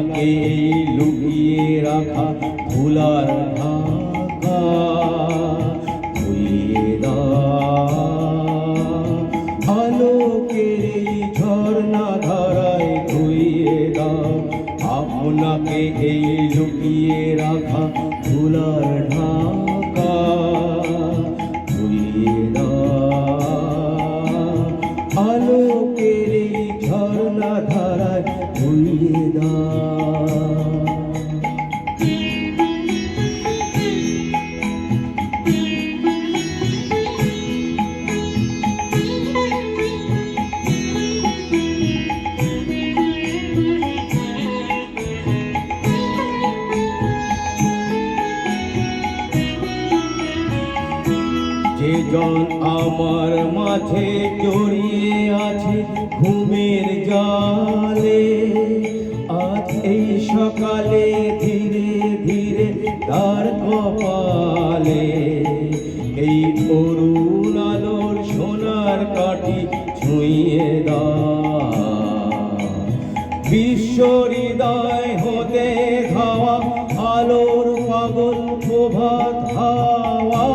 আপনাকে লুকিয়ে রাখা ভুলার ঢাকা ধুইয়ে দাও, আলোকের এই ঝর্ণা ধারায় ধুইয়ে দাও, আপনাকে এই লুকিয়ে রাখা ভুলার ঢাকা ধুইয়ে দাও, আলোকের এই ঝর্ণা ধারায় ধুইয়ে দাও। যে জন আমার মাঝে জড়িয়ে আছে ঘুমের জালে, আজ এই সকালে ধীরে ধীরে তার কপালে এই অরুণ আলোর সোনার কাঠি ছুঁয়ে দাও, বিশ্ব হৃদয় হতে ধাওয়া আলোর পাগল প্রভাত হাওয়া,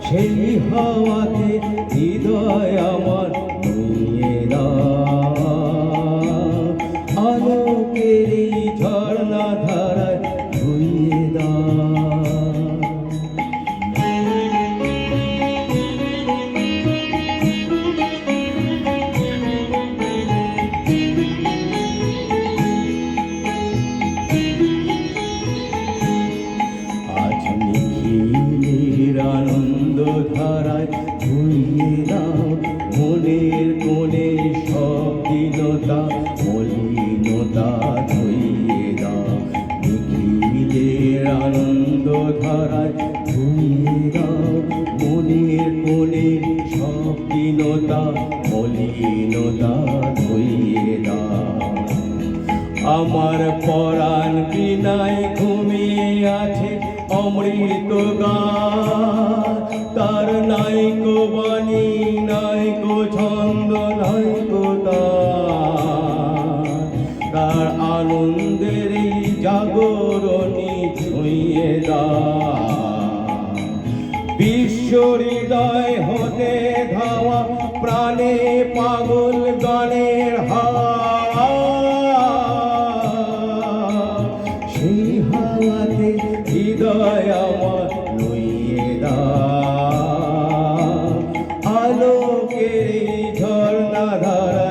সেই হাওয়াতে হৃদয় আমার নিয়ে দাও, আলোকের এই ঝর্ণা ধারায় ধুইয়ে দাও। আনন্দ ধারায় ধুইয়ে দাও, মনের কোণে সব দীনতা মলিনতা ধুইয়ে দাও, নিখিলের আনন্দ ধারায় ধুইয়ে দাও, মনের কোণে সব দীনতা মলিনতা ধুইয়ে দাও। আমার পরাণ বিনায় ঘুমিয়ে আছে অমৃত গান, তার নাইকো বাণী নাইকো ছন্দ নাইকো তান, তার আনন্দের এই জাগরণী ছুঁয়ে দাও, বিশ্ব হৃদয় হতে ধাওয়া প্রাণে পাগল গানের হাওয়া, সেই হাওয়াতে হৃদয় আমার লইয়ে দাও, আলোকের এই ঝর্ণা ধারা